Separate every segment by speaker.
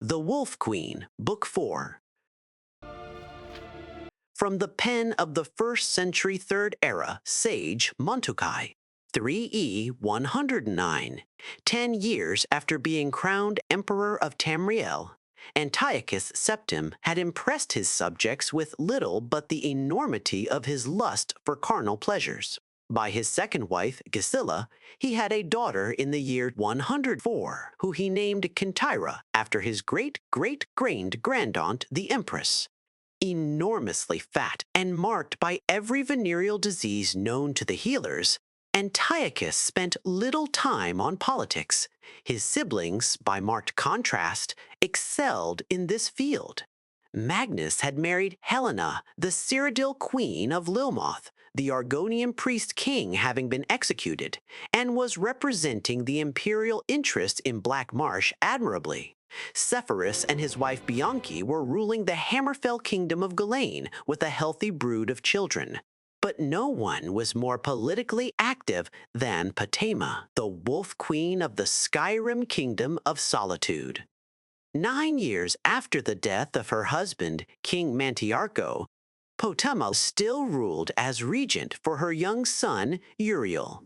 Speaker 1: The Wolf Queen, Book 4. From the pen of the 1st century 3rd era sage Montukai, 3E 109, 10 years after being crowned Emperor of Tamriel, Antiochus Septim had impressed his subjects with little but the enormity of his lust for carnal pleasures. By his second wife, Gisela, he had a daughter in the year 104, who he named Kintyra after his great-great-great-grandaunt, the Empress. Enormously fat and marked by every venereal disease known to the healers, Antiochus spent little time on politics. His siblings, by marked contrast, excelled in this field. Magnus had married Helena, the Cyrodiil queen of Lilmoth, the Argonian priest king having been executed, and was representing the imperial interest in Black Marsh admirably. Sepphoris and his wife Bianchi were ruling the Hammerfell kingdom of Ghislaine with a healthy brood of children. But no one was more politically active than Potema, the wolf queen of the Skyrim kingdom of solitude. 9 years after the death of her husband, King Mantiarco, Potema still ruled as regent for her young son, Uriel.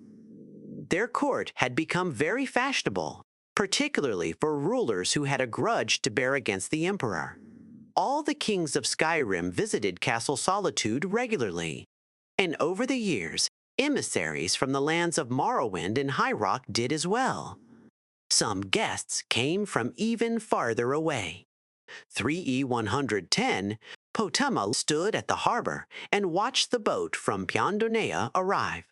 Speaker 1: Their court had become very fashionable, particularly for rulers who had a grudge to bear against the emperor. All the kings of Skyrim visited Castle Solitude regularly, and over the years, emissaries from the lands of Morrowind and High Rock did as well. Some guests came from even farther away. 3E 110, Potema stood at the harbor and watched the boat from Piandonea arrive.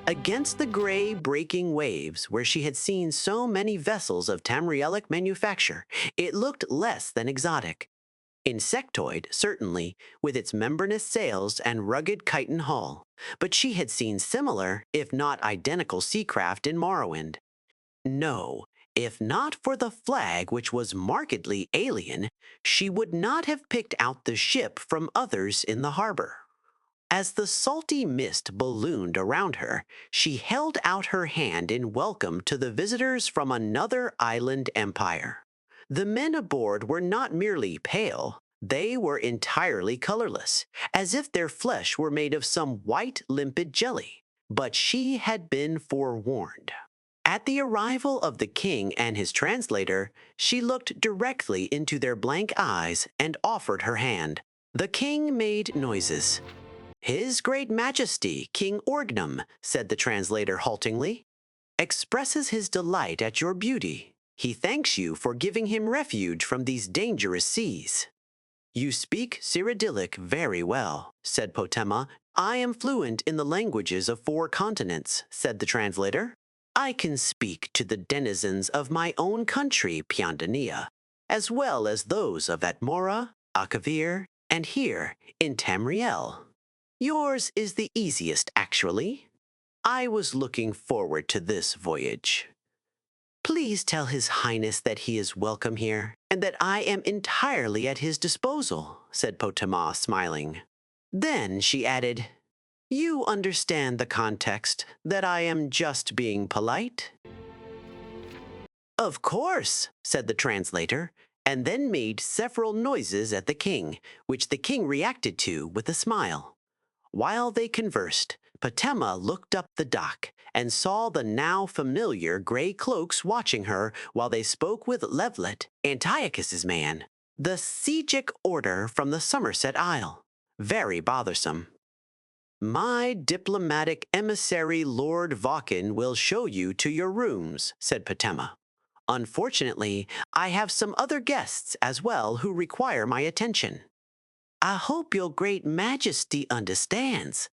Speaker 1: Against the gray, breaking waves where she had seen so many vessels of Tamrielic manufacture, it looked less than exotic. Insectoid, certainly, with its membranous sails and rugged chitin hull, but she had seen similar, if not identical, seacraft in Morrowind. No, if not for the flag which was markedly alien, she would not have picked out the ship from others in the harbor. As the salty mist ballooned around her, she held out her hand in welcome to the visitors from another island empire. The men aboard were not merely pale, they were entirely colorless, as if their flesh were made of some white, limpid jelly. But she had been forewarned. At the arrival of the king and his translator, she looked directly into their blank eyes and offered her hand. The king made noises. "His Great Majesty, King Orgnum," said the translator haltingly, "expresses his delight at your beauty. He thanks you for giving him refuge from these dangerous seas." "You speak Cyrodiilic very well," said Potema. "I am fluent in the languages of 4 continents," said the translator. "I can speak to the denizens of my own country, Piandonea, as well as those of Atmora, Akavir, and here in Tamriel. Yours is the easiest, actually. I was looking forward to this voyage. Please tell His Highness that he is welcome here, and that I am entirely at his disposal," said Potema, smiling. Then she added, "You understand the context, that I am just being polite?" "Of course," said the translator, and then made several noises at the king, which the king reacted to with a smile. While they conversed, Potema looked up the dock and saw the now familiar gray cloaks watching her while they spoke with Levlet, Antiochus's man, the Sigic order from the Somerset Isle. Very bothersome. "My diplomatic emissary Lord Vaucan will show you to your rooms," said Potema. "Unfortunately, I have some other guests as well who require my attention." "I hope your Great Majesty understands."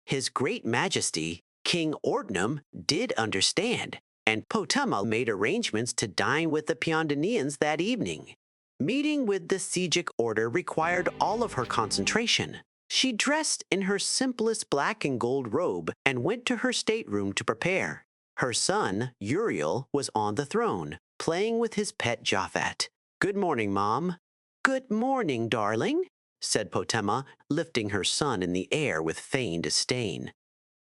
Speaker 1: His Great Majesty, King Orgnum, did understand, and Potema made arrangements to dine with the Piandonians that evening. Meeting with the Sigic order required all of her concentration. She dressed in her simplest black and gold robe and went to her stateroom to prepare. Her son, Uriel, was on the throne, playing with his pet Japhet. "Good morning, Mom." "Good morning, darling," said Potema, lifting her son in the air with feigned disdain.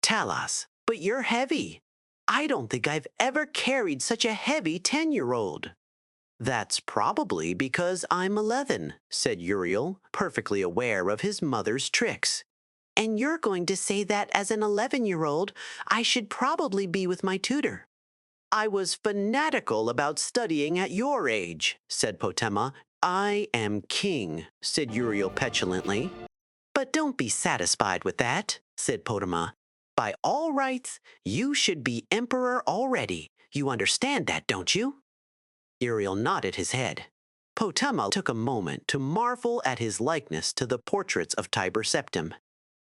Speaker 1: "Talas, but you're heavy. I don't think I've ever carried such a heavy 10-year-old." That's probably because I'm 11, said Uriel, perfectly aware of his mother's tricks. And you're going to say that as an 11-year-old, I should probably be with my tutor. I was fanatical about studying at your age, said Potema. I am king, said Uriel petulantly. But don't be satisfied with that, said Potema. By all rights, you should be emperor already. You understand that, don't you? Uriel nodded his head. Potema took a moment to marvel at his likeness to the portraits of Tiber Septim.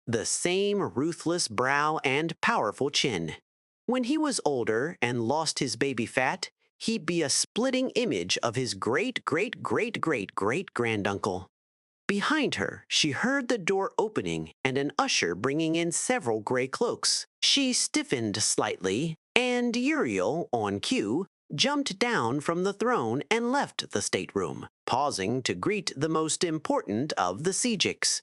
Speaker 1: The same ruthless brow and powerful chin. When he was older and lost his baby fat, he'd be a splitting image of his great-great-great-great-great-granduncle. Behind her, she heard the door opening and an usher bringing in several gray cloaks. She stiffened slightly, and Uriel, on cue, jumped down from the throne and left the stateroom, pausing to greet the most important of the Sejiks.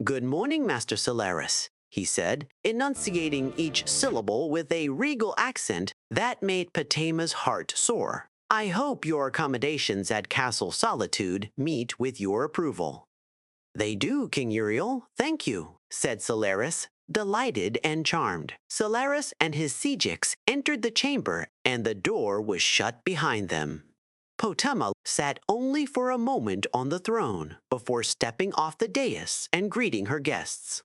Speaker 1: "Good morning, Master Solaris," he said, enunciating each syllable with a regal accent that made Potema's heart soar. "I hope your accommodations at Castle Solitude meet with your approval." "They do, King Uriel, thank you," said Solaris, delighted and charmed. Solaris and his Sejiks entered the chamber, and the door was shut behind them. Potema sat only for a moment on the throne before stepping off the dais and greeting her guests.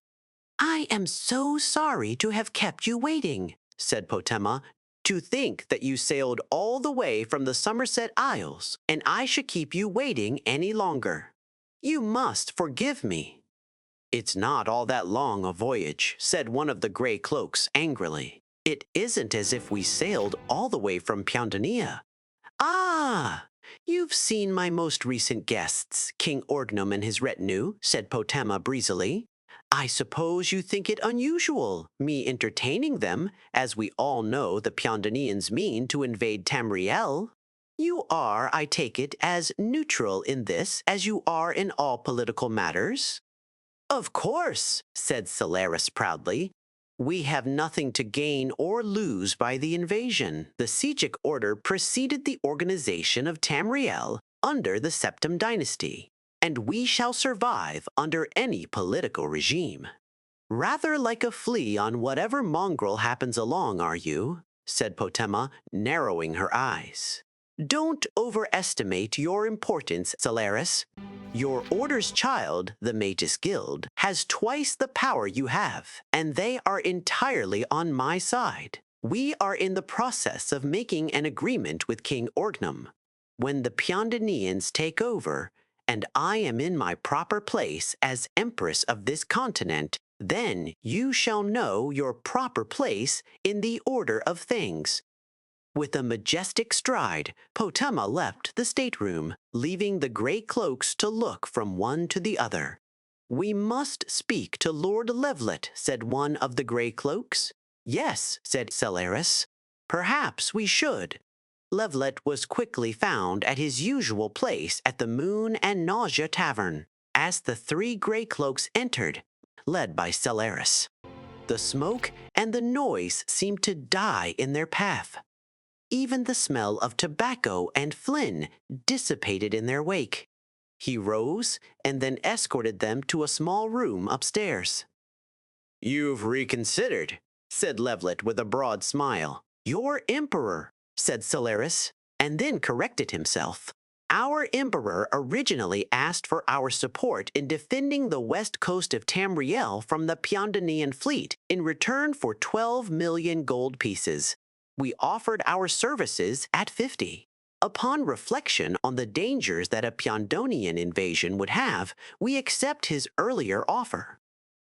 Speaker 1: "I am so sorry to have kept you waiting," said Potema. "To think that you sailed all the way from the Somerset Isles, and I should keep you waiting any longer. You must forgive me." "It's not all that long a voyage," said one of the gray cloaks angrily. "It isn't as if we sailed all the way from Piondonia." "Ah, you've seen my most recent guests, King Orgnum and his retinue," said Potema breezily. "I suppose you think it unusual, me entertaining them, as we all know the Piondonians mean to invade Tamriel. You are, I take it, as neutral in this as you are in all political matters?" "Of course," said Solaris proudly. "We have nothing to gain or lose by the invasion. The Sejik order preceded the organization of Tamriel under the Septim dynasty, and we shall survive under any political regime." "Rather like a flea on whatever mongrel happens along, are you?" said Potema, narrowing her eyes. "Don't overestimate your importance, Solaris. Your order's child, the Magus Guild, has twice the power you have, and they are entirely on my side. We are in the process of making an agreement with King Orgnum. When the Piondonians take over, and I am in my proper place as Empress of this continent, then you shall know your proper place in the order of things." With a majestic stride, Potema left the stateroom, leaving the gray cloaks to look from one to the other. "We must speak to Lord Levelet," said one of the gray cloaks. "Yes," said Solaris. "Perhaps we should." Levelet was quickly found at his usual place at the Moon and Nausea Tavern, as the three gray cloaks entered, led by Solaris. The smoke and the noise seemed to die in their path. Even the smell of tobacco and flin dissipated in their wake. He rose and then escorted them to a small room upstairs. "You've reconsidered," said Levelet with a broad smile. "Your emperor," said Solaris, and then corrected himself. "Our emperor originally asked for our support in defending the west coast of Tamriel from the Piondonian fleet in return for 12 million gold pieces. We offered our services at 50. Upon reflection on the dangers that a Piondonian invasion would have, we accept his earlier offer.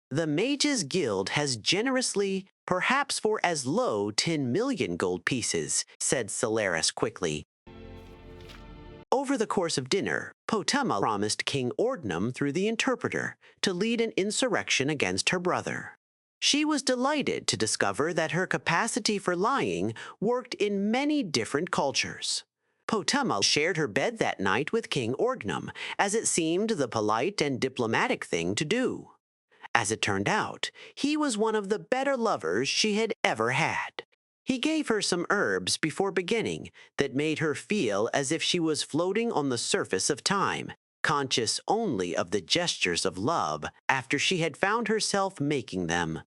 Speaker 1: The Mages Guild has generously, perhaps for as low 10 million gold pieces," said Solaris quickly. Over the course of dinner, Potema promised King Orgnum through the interpreter to lead an insurrection against her brother. She was delighted to discover that her capacity for lying worked in many different cultures. Potema shared her bed that night with King Orgnum, as it seemed the polite and diplomatic thing to do. As it turned out, he was one of the better lovers she had ever had. He gave her some herbs before beginning that made her feel as if she was floating on the surface of time, conscious only of the gestures of love after she had found herself making them.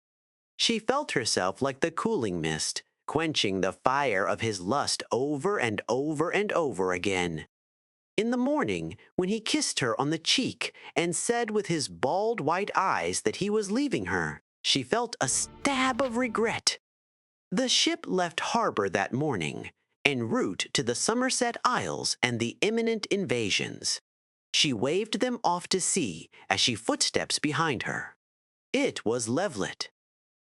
Speaker 1: She felt herself like the cooling mist, quenching the fire of his lust over and over and over again. In the morning, when he kissed her on the cheek and said with his bald white eyes that he was leaving her, she felt a stab of regret. The ship left harbor that morning, en route to the Somerset Isles and the imminent invasions. She waved them off to sea as she footsteps behind her. It was Levlet.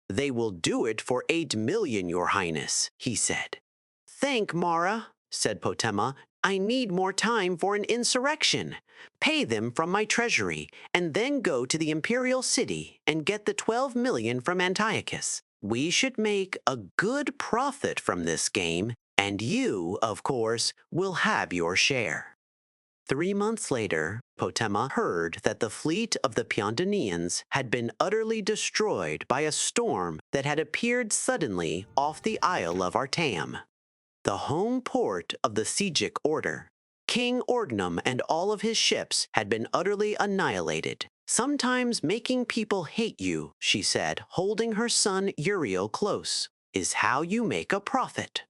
Speaker 1: "They will do it for 8 million, your highness," he said. "Thank Mara," said Potema. "I need more time for an insurrection. Pay them from my treasury, and then go to the imperial city and get the 12 million from Antiochus. We should make a good profit from this game, and you, of course, will have your share." 3 months later, Potema heard that the fleet of the Pondonians had been utterly destroyed by a storm that had appeared suddenly off the Isle of Artaeum, the home port of the Seljuk order. King Ordnum and all of his ships had been utterly annihilated. "Sometimes making people hate you," she said, holding her son Uriel close, "is how you make a profit."